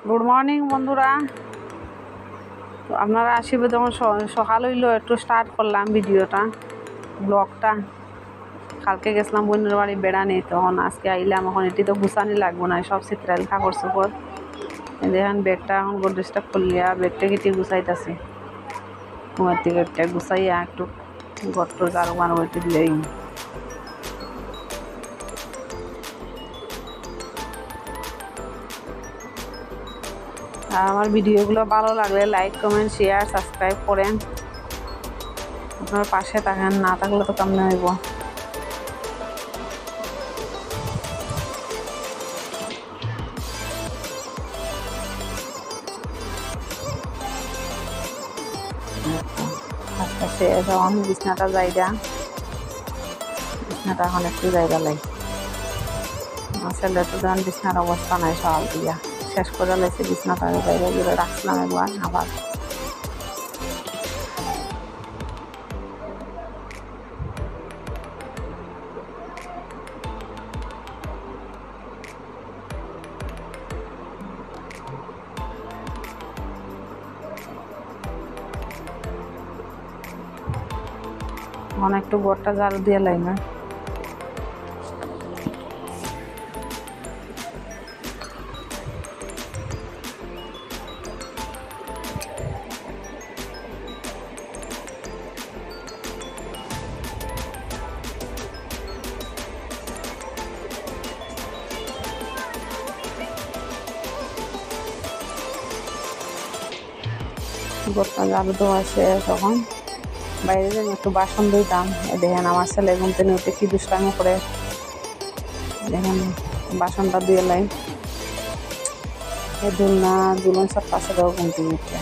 Good morning বন্ধুরা। তো আপনারা আসিবে যখন সকাল হইলো একটু স্টার্ট করলাম ভিডিওটা ব্লগটা। কালকে গেছিলাম বোনের বাড়ি বেড়ানি, তখন আজকে আইলাম। এখন এটি তো গুছানি লাগবো না, সব চিত্রাইল কাপড় চোপড়। দেখেন ব্যাগটা এখন গোদরেজটা খুলিয়া ব্যাগটা কেটে গুছাইতেছি। ঘুমের থেকে একটা গুছাইয়া একটু গট্টর গারো গানো একটু দিয়ে আর আমার ভিডিওগুলো ভালো লাগলে লাইক কমেন্ট শেয়ার সাবস্ক্রাইব করেন। আপনার পাশে থাকেন, না থাকলে তো কেমন হইব। আচ্ছা শেষ এখন বিছনাটা জায়গা, বিছনাটা এখন একটু জায়গা লাই। আমার ছেলে তো যেমন বিছনার অবস্থা নাই, সকাল দিয়া শেষ করে লাইছে বিছনাটা জায়গা জুড়ে রাখছিলাম একবার আবার। এখন একটু ঘরটা ঝাড়ু দিয়ে লাই না। ঘরটা ঝাড়ু দেওয়া শেষ, তখন বাইরে যেন একটু বাসন ধুইতাম। দেখেন আমার ছেলে ঘুম থেকে উঠে কি দুষ্টামি করে, দেখেন বাসনটা দিয়ে লাই। দুলনা দুলন সব পাশে দেওয়া ঘুম থেকে উঠে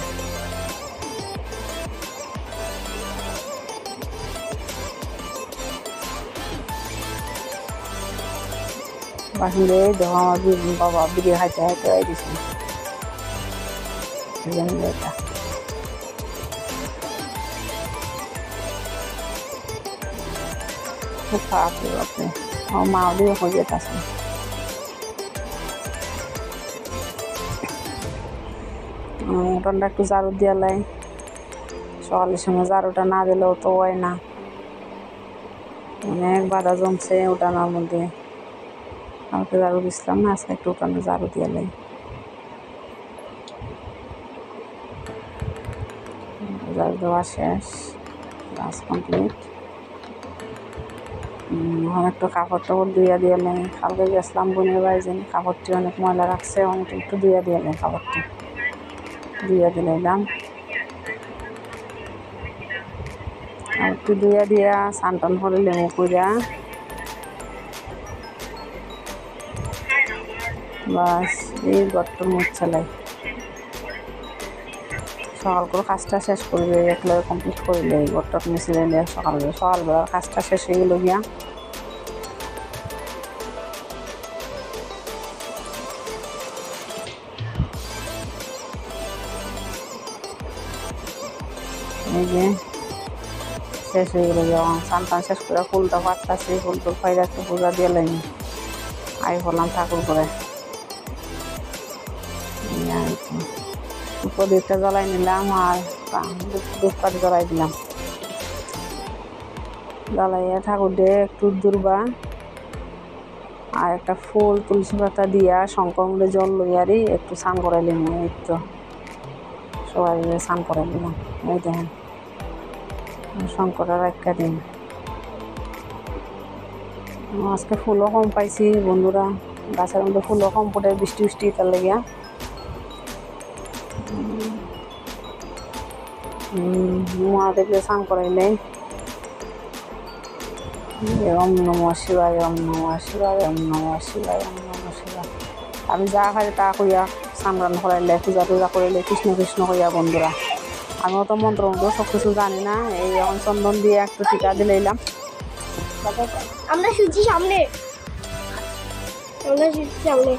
বাসন দিয়ে দেখো আমার বাবা বিড়ি হাইতে হাইতে হয়ে গেছে। এটা খুব খারাপ হয়ে গেছে, আমার মাও দিয়ে হয়ে যেতেছে। উঠানটা একটু ঝাড়ু দিয়ে লাই, সকালের সময় ঝাড়ুটা না দিলেও তো হয় না, অনেক বাধা জমছে উঠানোর মধ্যে। কালকে ঝাড়ু দিচ্ছিলাম না, আজকে একটু উঠানটা ঝাড়ু দিয়ে লাই। ঝাড়ু দেওয়া শেষ, কাজ কমপ্লিট। এখন একটু কাপড় টাপড় ধুইয়া দিয়ে লাই। কালকে গেছিলাম বোনের বাড়ি, যে কাপড়টি অনেক ময়লা রাখছে, অনেক একটু ধুইয়া দিয়ে লাই। কাপড়টি ধুইয়া দিলাম, একটু ধুইয়া দিয়া স্নান টান করে লেবু কইরা বাস এই ঘরটার মুখ চালাই। সকাল করে কাজটা শেষ করবে, একলা কমপ্লিট করিলে ঘরটা মুছে দিলে সকালবেলার কাজটা শেষ হয়ে গেল গিয়া। এই যে শেষ হয়ে গেল গিয়া, স্নান টান শেষ করে ফুলটা পাটতাছি, ফুল টুল পাইরা একটু পূজা দিয়ে লাইনি আই করলাম ঠাকুর করে। প্রদীপটা জ্বালাই নিলাম আর ধূপকাঠি জ্বালাই দিলাম। জ্বালাইয়া ঠাকুর দিয়ে একটু দুর্বা আর একটা ফুল তুলসী পাতা দিয়া শঙ্কর মধ্যে জল লইয়ারি একটু স্নান করাই নিলাম। এই তো সবাই স্নান করাই নিলাম। এই দেখেন শঙ্করের একটা দিন। আজকে ফুলও কম পাইছি বন্ধুরা, গাছের মধ্যে ফুলও কম পড়ে, বৃষ্টি বৃষ্টি তার লাগিয়া। মহাদেবকে স্নান করাইলে ওম নমঃ শিবায়, ওম নমঃ শিবায়, ওম নমঃ শিবায়, ওম নমঃ শিবায়। আমি যা খাই তা কইয়া স্নান টান করাইলে, পূজা টুজা করাইলে কৃষ্ণ কৃষ্ণ কইয়া বন্ধুরা। আমিও তো মন্ত্র মন্ত্র সব কিছু জানি না, এই এখন চন্দন দিয়ে একটু টিকা দিলাম। আমরা শুনছি সামনে, আমরা শুনছি সামনে।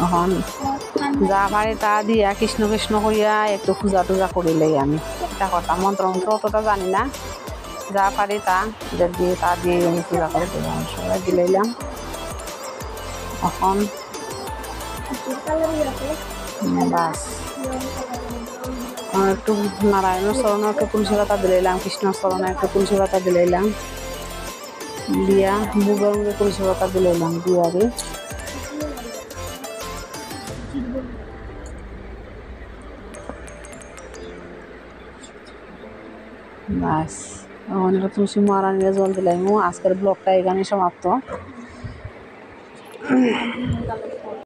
এখন যা পারি তা দিয়া কৃষ্ণ কৃষ্ণ কইয়া একটু পূজা টুজা করিলেই আমি এটা করতাম। মন্ত্র মন্ত্র অতটা জানি না, যা পারি তা দিয়ে আমি পূজা করে দিলাম, সবাই দিলাম। এখন বাস একটু নারায়ণের চরণে একটু তুলসী পাতা দিলাম, কৃষ্ণর চরণে একটু তুলসী পাতা দিলাম, দিয়া বুকের মধ্যে তুলসী পাতা দিলাম দিয়া রে বাস। এখন একটা তুলসী মারা নিয়ে জল দিলাম। আজকের ব্লগটা এখানে সমাপ্ত।